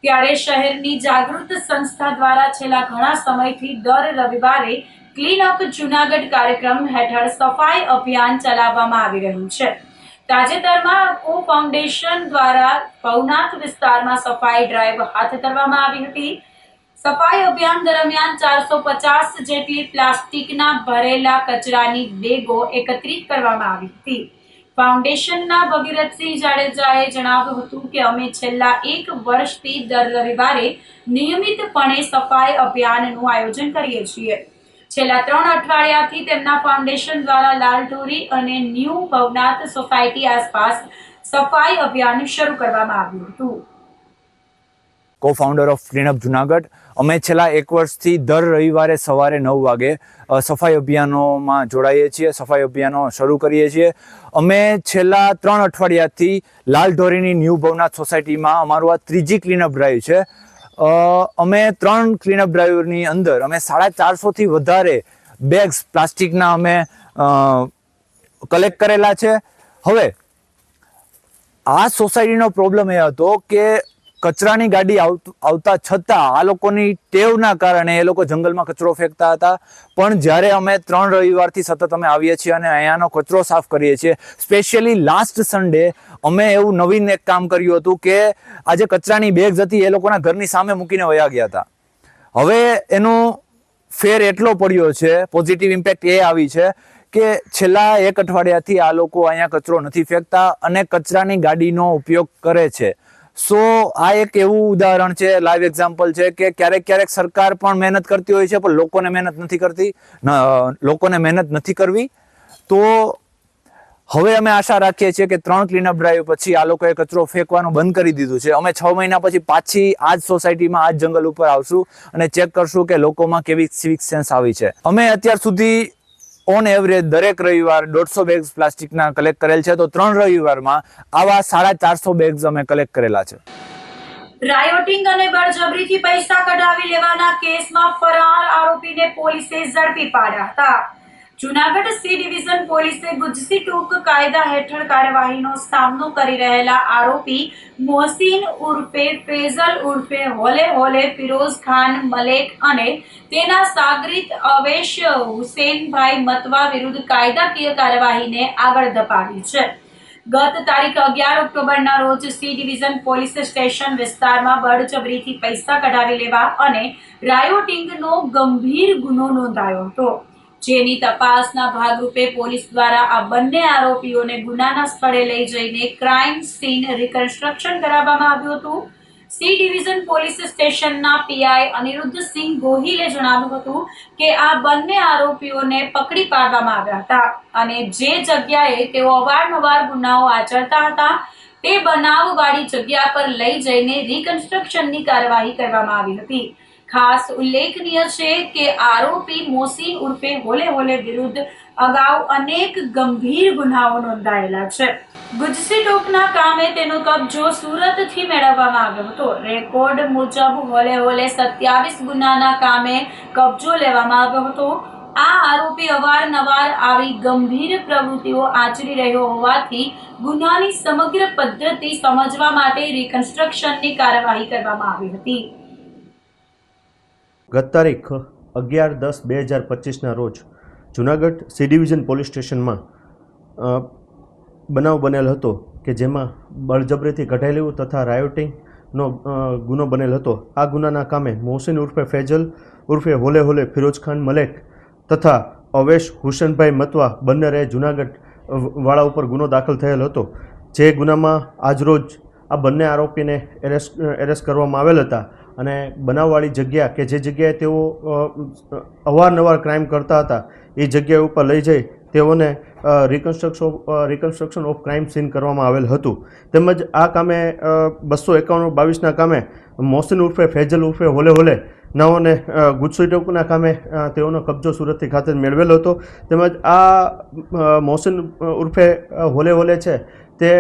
ત્યારે શહેરની જાગૃત સંસ્થા દ્વારા છેલ્લા ઘણા સમયથી દર રવિવારે ક્લીન અપ જુનાગઢ કાર્યક્રમ હેઠળ સફાઈ અભિયાન ચલાવવામાં આવી રહ્યું છે. તાજેતરમાં કો ફાઉન્ડેશન દ્વારા ભવનાથ વિસ્તારમાં સફાઈ ડ્રાઈવ હાથ ધરવામાં આવી હતી. સફાઈ અભિયાન દરમિયાન 450 જેટલી પ્લાસ્ટિકના ભરેલા કચરાની બેગો એકત્રિત કરવામાં આવી હતી. ફાઉન્ડેશનના ભગીરથસિંહ જાડેજાએ જણાવ્યું હતું કે અમે છેલ્લા 1 વર્ષથી દર રવિવારે નિયમિતપણે સફાઈ અભિયાનનું આયોજન કરીએ છીએ. છેલ્લા 3 અઠવાડિયાથી તેમના ફાઉન્ડેશન દ્વારા લાલઢોરી અને ન્યૂ ભવનાથ સોસાયટી આસપાસ સફાઈ અભિયાન શરૂ કરવામાં આવ્યું હતું. કો founder of clean up Junagadh. અમે છેલ્લા 1 વર્ષથી દર રવિવારે સવારે 9 વાગે સફાઈ અભિયાનોમાં જોડાઈએ છીએ, સફાઈ અભિયાનો શરૂ કરીએ છીએ. અમે છેલ્લા 3 અઠવાડિયાથી લાલઢોરીની ન્યૂ ભવનાથ સોસાયટીમાં અમારું આ 3જી ક્લીનઅપ ડ્રાઈવ છે. અમે 3 ક્લીનઅપ ડ્રાઈવની અંદર અમે 450થી વધારે બેગ્સ પ્લાસ્ટિકના અમે કલેક્ટ કરેલા છે. હવે આ સોસાયટીનો પ્રોબ્લેમ એ હતો કે કચરાની ગાડી આવતા છતાં આ લોકોની ટેવના કારણે એ લોકો જંગલમાં કચરો ફેંકતા હતા. પણ જ્યારે અમે 3 રવિવારથી સતત અમે આવીએ છીએ અને અહીંયાનો કચરો સાફ કરીએ છીએ, સ્પેશિયલી લાસ્ટ સન્ડે અમે એવું નવીન એક કામ કર્યું હતું કે આ જે કચરાની બેગ્સ હતી એ લોકોના ઘરની સામે મૂકીને વયા ગયા હતા. હવે એનો ફેર એટલો પડ્યો છે, પોઝિટિવ ઇમ્પેક્ટ એ આવી છે કે છેલ્લા 1 અઠવાડિયાથી આ લોકો અહીંયા કચરો નથી ફેંકતા અને કચરાની ગાડીનો ઉપયોગ કરે છે. સો આ એક એવું ઉદાહરણ છે, લાઈવ એક્ઝામ્પલ છે કે ક્યારેક સરકાર પણ મહેનત કરતી હોય છે પણ લોકોને મહેનત નથી કરવી. તો હવે અમે આશા રાખીએ છીએ કે 3 ક્લીનઅપ ડ્રાઈવ પછી આ લોકોએ કચરો ફેંકવાનું બંધ કરી દીધું છે. અમે 6 મહિના પછી પાછી આ જ સોસાયટીમાં આ જ જંગલ ઉપર આવશું અને ચેક કરશું કે લોકોમાં કેવી સિવિક સેન્સ આવી છે. અમે અત્યાર સુધી ઓન એવરેજ દરેક રવિવાર 150 બેગ્સ પ્લાસ્ટિકના કલેક્ટ કરેલ છે. તો 3 રવિવારમાં આવા 450 બેગ્સ અમે કલેક્ટ કરેલા છે. રાયોટિંગ અને બળજબરીથી પૈસા કઢાવી લેવાના કેસમાં ફરાર આરોપીને પોલીસે ઝડપી પાડ્યા હતા. જુનાગઢ સી ડિવિઝન પોલીસે ગુજસી ટૂંક કાયદા હેઠળ કાર્યવાહીનો સામનો કરી રહેલા આરોપી મોહસીન ઉર્ફે ફેઝલ ઉર્ફે હોલે ફિરોઝ ખાન મલેક અને તેના સાગરીત અવેશ હુસેનભાઈ મતવા વિરુદ્ધ કાયદાકીય કાર્યવાહીને આગળ ધપાવી છે. ગત તારીખ 11 ઓક્ટોબરના રોજ સી ડિવિઝન પોલીસ સ્ટેશન વિસ્તારમાં બળજબરીથી પૈસા કઢાવી લેવા અને રાયોટિંગનો ગંભીર ગુનો નોંધાયો હતો. જેની તપાસના ભાગરૂપે પોલીસ દ્વારા આ બંને આરોપીઓને ગુનાના સ્થળે લઈ જઈને ક્રાઇમ સીન રિકન્સ્ટ્રક્શન કરાવવામાં આવ્યું હતું. સી ડિવિઝન પોલીસ સ્ટેશનના પીઆઈ અનિરુદ્ધસિંહ ગોહિલે જણાવ્યું હતું કે આ બંને આરોપીઓને પકડી પાડવામાં આવ્યા હતા અને જે જગ્યાએ તેઓ અવારનવાર ગુનાઓ આચરતા હતા તે બનાવવાળી જગ્યા પર લઈ જઈને રિકન્સ્ટ્રક્શનની કાર્યવાહી કરવામાં આવી હતી. ખાસ ઉલ્લેખનીય છે કે આરોપી મોસીન ઉર્ફે હોલે હોલે વિરુદ્ધ અગાઉ અનેક ગંભીર ગુનાઓ નોંધાયેલા છે. ગુજસી ટોકના કામે તેનો કબજો સુરતથી મેળવવામાં આવ્યો હતો. રેકોર્ડ મુજબ હોલે હોલે 27 ગુનાના કામે કબજો લેવામાં આવ્યો હતો. આ આરોપી અવારનવાર આવી ગંભીર પ્રવૃત્તિઓ આચરી રહ્યો હોવાથી ગુનાની સમગ્ર પદ્ધતિ સમજવા માટે રિકન્સ્ટ્રક્શનની કાર્યવાહી કરવામાં આવી હતી. ગત તારીખ 11/10/2025ના રોજ જુનાગઢ સી ડિવિઝન પોલીસ સ્ટેશનમાં બનાવ બનેલ હતો કે જેમાં બળજબરીથી કઢાઈ લેવું તથા રાયોટિંગનો ગુનો બનેલ હતો. આ ગુનાના કામે મોહસિન ઉર્ફે ફેજલ ઉર્ફે હોલે હોલે ફિરોઝ ખાન મલેક તથા અવેશ હુસેનભાઈ મતવા બંને રહે જુનાગઢ વાળા ઉપર ગુનો દાખલ થયેલ હતો. જે ગુનામાં આજરોજ આ બંને આરોપીને એરેસ્ટ કરવામાં આવેલ હતા અને બનાવવાળી જગ્યા કે જે જગ્યાએ તેઓ અવારનવાર ક્રાઇમ કરતા હતા એ જગ્યા ઉપર લઈ જઈ તેઓને રિકન્સ્ટ્રક્શન ઓફ ક્રાઇમ સીન કરવામાં આવેલ હતું. તેમજ આ કામે 251/22ના કામે મોહસિન ઉર્ફે ફેજલ ઉર્ફે હોલે હોલે નાઓને ગુજસી ટોકના કામે તેઓનો કબજો સુરતથી ખાતે મેળવેલો હતો. તેમજ આ મોહસિન ઉર્ફે હોલે હોલે છે તે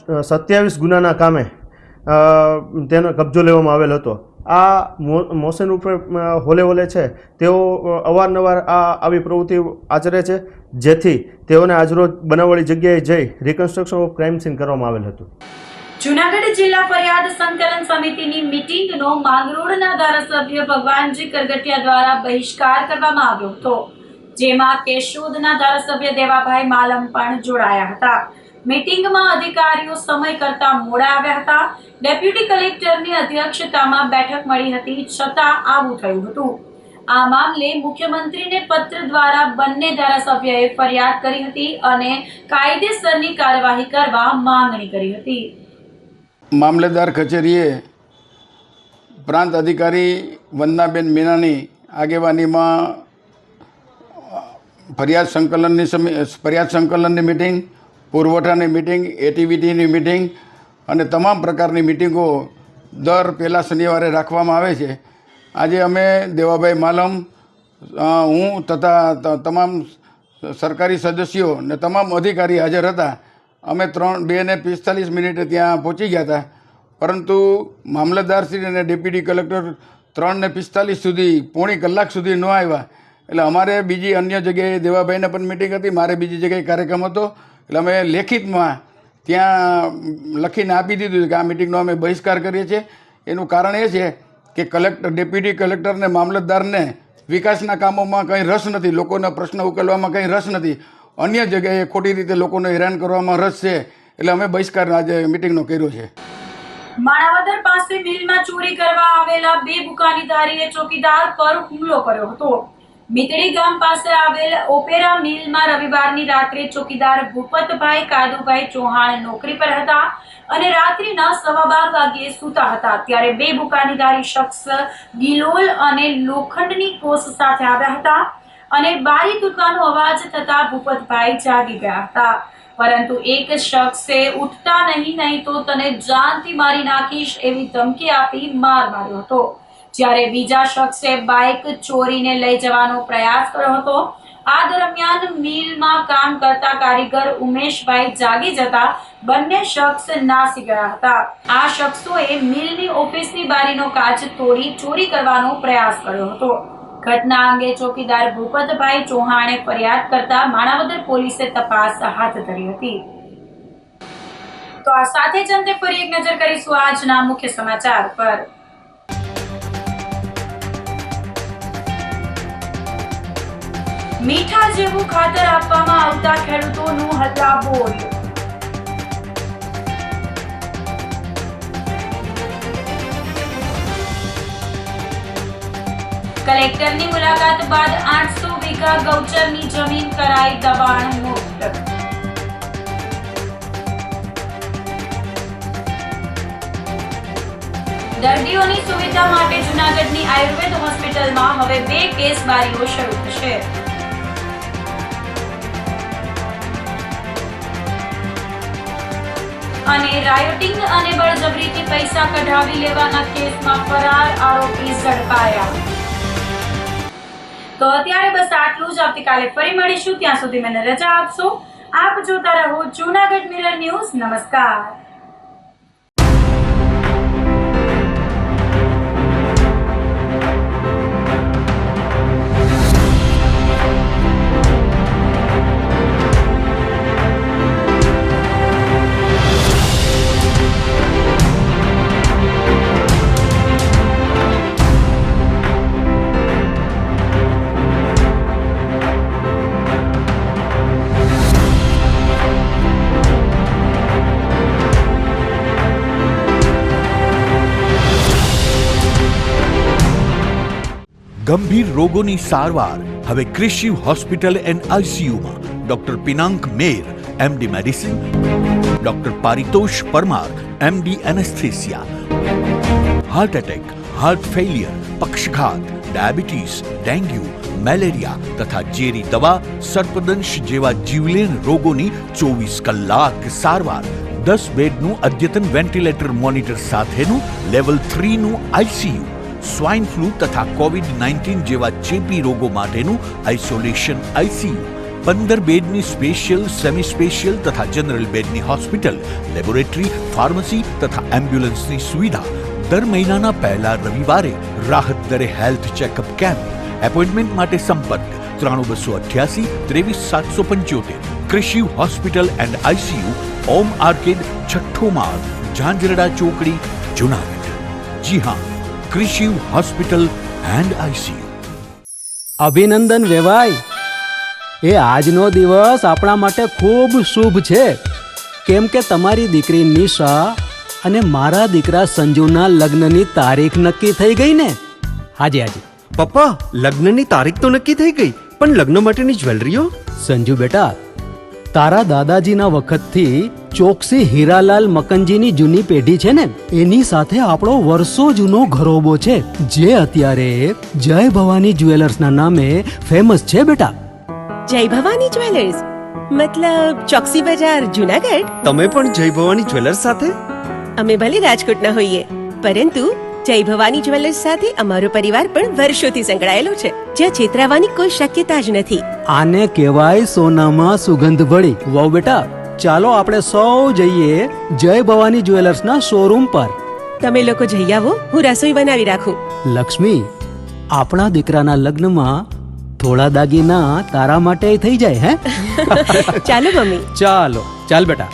27 ગુનાના કામે તેનો કબજો લેવામાં આવેલ હતો. આ મોહસિન ઉર્ફે હોલે હોલે છે તેઓ અવારનવાર આવી પ્રવૃત્તિ આચરે છે, જેથી તેઓને આજરોજ બનાવવાળી જગ્યાએ જઈ રિકન્સ્ટ્રક્શન ઓફ ક્રાઇમ સીન કરવામાં આવેલ હતું. જૂનાગઢ જિલ્લા ફરિયાદ સંકલન સમિતિની મીટિંગનો માંગરોળના ધારાસભ્ય ભગવાનજી કરગઠિયા દ્વારા બહિષ્કાર કરવામાં આવ્યો હતો, જેમાં કેશોદના ધારાસભ્ય દેવાભાઈ માલમ પણ જોડાયા હતા. મીટિંગમાં અધિકારીઓ સમય કરતા મોડા આવ્યા હતા. ડેપ્યુટી કલેક્ટરની અધ્યક્ષતામાં બેઠક મળી હતી, છતાં આવું થયું હતું. આ મામલે મુખ્યમંત્રીને પત્ર દ્વારા બંને ધારાસભ્યોએ ફરિયાદ કરી હતી અને કાયદેસરની કાર્યવાહી કરવા માંગણી કરી હતી. મામલેદાર કચેરીએ પ્રાંત અધિકારી વંદનાબેન મીનાની આગેવાનીમાં ફરિયાદ સંકલનની મિટિંગ, પુરવઠાની મિટિંગ, એટીવીટીની મિટિંગ અને તમામ પ્રકારની મિટિંગો દર પહેલા શનિવારે રાખવામાં આવે છે. આજે અમે દેવાભાઈ માલમ, હું તથા તમામ સરકારી સદસ્યો અને તમામ અધિકારી હાજર હતા. અમે 2:45 ત્યાં પહોંચી ગયા હતા, પરંતુ મામલતદારશ્રી અને ડેપ્યુટી કલેક્ટર 3:45 સુધી પોણી કલાક સુધી ન આવ્યા. એટલે અમારે બીજી અન્ય જગ્યાએ દેવાભાઈને પણ મિટિંગ હતી, મારે બીજી જગ્યાએ કાર્યક્રમ હતો. એટલે અમે લેખિતમાં ત્યાં લખીને આપી દીધું કે આ મિટિંગનો અમે બહિષ્કાર કરીએ છીએ. એનું કારણ એ છે કે ડેપ્યુટી કલેક્ટરને મામલતદારને વિકાસના કામોમાં કંઈ રસ નથી, લોકોના પ્રશ્ન ઉકેલવામાં કંઈ રસ નથી, અન્ય જગ્યાએ ખોટી રીતે લોકોને હેરાન કરવામાં રસ છે. એટલે અમે બહિષ્કાર આજે મિટિંગનો કર્યો છે. માણાવદર પાસે મિલમાં ચોરી કરવા આવેલા 2 બુકાનીધારીએ ચોકીદાર પર હુમલો કર્યો હતો. મિતડી ગામ પાસે આવેલ ઓપેરા મિલમાં રવિવારની રાત્રે ચોકીદાર ભૂપતભાઈ કાદુભાઈ ચૌહાણ નોકરી પર હતા અને રાત્રિના 12:15 વાગ્યે સૂતા હતા. ત્યારે 2 બુકાનીધારી શખ્સ ગિલોલ અને લોખંડની કોસ સાથે આવ્યા હતા અને બારી તૂટવાનો અવાજ થતા ભૂપતભાઈ જાગી ગયા હતા. પરંતુ એક શખ્સે ઉઠતા નહીં તો તને જાનથી મારી નાખીશ એવી ધમકી આપી માર માર્યો હતો. જ્યારે બીજા શખ્સે બાઇક ચોરીને લઈ જવાનો પ્રયાસ કર્યો હતો. આ દરમિયાન મિલમાં કામ કરતા કારીગર ઉમેશભાઈ જાગી જતા બંને શખ્સ નાસી ગયા હતા. આ શખ્સોએ મિલની ઓફિસની બારીનો કાચ તોડી ચોરી કરવાનો પ્રયાસ કર્યો હતો. ઘટના અંગે ચોકીદાર ભૂપતભાઈ ચૌહાણે ફરિયાદ કરતા માણાવદર પોલીસે તપાસ હાથ ધરી હતી. તો આ સાથે જ અંતે ફરી એક નજર કરીશું આજના મુખ્ય સમાચાર પર. મીઠા જેવું ખાતર આપવામાં આવતા ખેડૂતોનું હલ્લાબોલ. કલેક્ટરની મુલાકાત બાદ 800 વીઘા ગૌચરની જમીન કરાઈ દબાણ મુક્ત. દર્દીઓની સુવિધા માટે જૂનાગઢની આયુર્વેદ હોસ્પિટલમાં હવે 2 કેસ બારીઓ શરૂ થશે. અને રાયોટિંગ અને બળજબરીથી પૈસા કઢાવી લેવાના કેસમાં ફરાર આરોપી ઝડપાયા. તો અત્યારે બસ આટલું જ. આવતીકાલે ફરી મળીશું. ત્યાં સુધી મને રજા આપશો. આપ જોતા રહો જૂનાગઢ મિરર ન્યૂઝ. નમસ્કાર. ગંભીર રોગોની સારવાર હવે કૃષિ હોસ્પિટલ એન્ડ આઈસીયુમાં doctor Pinank Mer MD medicine, doctor Paritosh Parmar MD anaesthesia, heart attack, heart failure, પક્ષઘાત, ડાયાબિટીસ, ડેન્ગ્યુ, મેલેરિયા તથા ઝેરી દવા, સર્પદંશ જેવા જીવલેણ રોગોની 24 કલાક સારવાર, 10 બેડનું અદ્યતન વેન્ટિલેટર મોનિટર સાથેનું લેવલ 3નું આઈસીયુ, સ્વાઇન ફ્લૂ તથા કોવિડ-19 જેવા ચેપી રોગો માટેનું આઇસોલેશન આઈસીયુ, 15 બેડની સ્પેશિયલ, સેમી સ્પેશિયલ તથા જનરલ બેડની હોસ્પિટલ, લેબોરેટરી, ફાર્મસી તથા એમ્બ્યુલન્સની સુવિધા, દર મહિનાના પહેલા રવિવારે રાહત દરે હેલ્થ ચેકઅપ કેમ્પ. એપોઇન્ટમેન્ટ માટે સંપર્ક 9288 23775. કૃષિ hospital and ICU, Om arcade, છઠ્ઠો માળ, ઝાંઝરડા ચોકડી, જુનાગઢ. જી હા, કૃષિ હોસ્પિટલ એન્ડ આઈસીયુ. અભિનંદન વેવાઈ. એ આજનો દિવસ આપણા માટે ખૂબ શુભ છે, કેમ કે તમારી દીકરી નિશા અને મારા દીકરા સંજુના લગ્નની તારીખ નક્કી થઈ ગઈ ને. હાજી હાજી પપ્પા, લગ્નની તારીખ તો નક્કી થઈ ગઈ, પણ લગ્ન માટેની જ્વેલરીઓ? સંજુ બેટા, તારા દાદાજીના વખતથી ચોકસી હીરાલાલ મકનજીની જૂની પેઢી છે ને, એની સાથે આપણો વર્ષો જૂનો ઘરોબો છે, જે અત્યારે જય ભવાની જ્વેલર્સના નામે ફેમસ છે બેટા. જય ભવાની જ્વેલર્સ મતલબ ચોકસી બજાર, જુનાગઢ? તમે પણ જય ભવાની જ્વેલર્સ સાથે? અમે ભલે રાજકોટના હોઈએ, પરંતુ જય ભવાની જ્વેલર્સ સાથે અમારો પરિવાર પણ વર્ષોથી સંકળાયેલો છે, જ્યાં છેતરાવાની કોઈ શક્યતા જ નથી. આને કહેવાય સોનામાં સુગંધ ભળી. વાવ બેટા, ચાલો આપણે સૌ જઈએ જય ભવાની જ્વેલર્સના શોરૂમ પર. તમે લોકો જઈ આવો, હું રસોઈ બનાવી રાખું. લક્ષ્મી, આપણા દીકરાના લગ્નમાં થોડા દાગીના તારા માટે થઈ જાય. હે ચાલો મમ્મી. ચાલો ચાલ બેટા.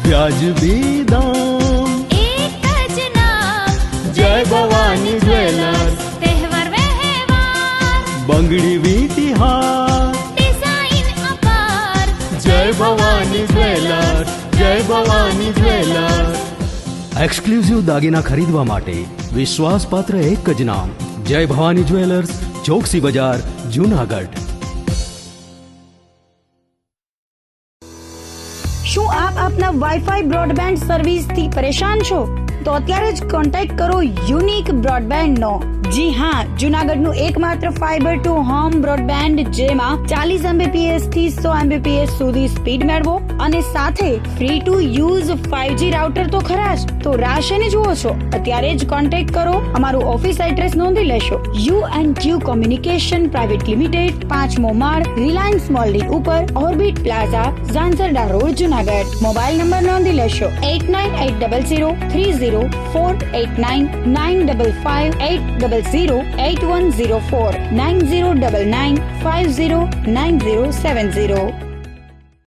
વ્યાજબી દામ, એક જ નામ, જય ભવાની જ્વેલર્સ. તહેવાર વ્યવહાર, બંગડી વીટી હાર, ડિઝાઇન અપાર, જય ભવાની જ્વેલર્સ, જય ભવાની જ્વેલર્સ. એક્સક્લુઝિવ દાગીના ખરીદવા માટે વિશ્વાસપાત્ર એક જ નામ, જય ભવાની જ્વેલર્સ, ચોકસી બજાર, જુનાગઢ. શું આપ આપના વાઈફાઈ બ્રોડબેન્ડ સર્વિસથી પરેશાન છો? તો અત્યારે જ કોન્ટેક્ટ કરો યુનિક બ્રોડબેન્ડ નો. જી હા, જુનાગઢનું એકમાત્ર ફાઈબર ટુ હોમ બ્રોડબેન્ડ, જેમાં 40 Mbps થી 100 Mbps સુધી સ્પીડ મેળવો અને સાથે free to use 5G router તો ખરા જ. તો રાહ શેની જુઓ છો? અત્યારે જ કોન્ટેક્ટ કરો. અમારું ઓફિસ એડ્રેસ નોંધી લેશો. U&Q કોમ્યુનિકેશન પ્રાઇવેટ લિમિટેડ, 5મો માળ, રિલાયન્સ મોલની ઉપર, orbit plaza, Zanzarda road, Junagadh. Mobile number નોંધી લેશો 8980030489 95580808104 9099509070.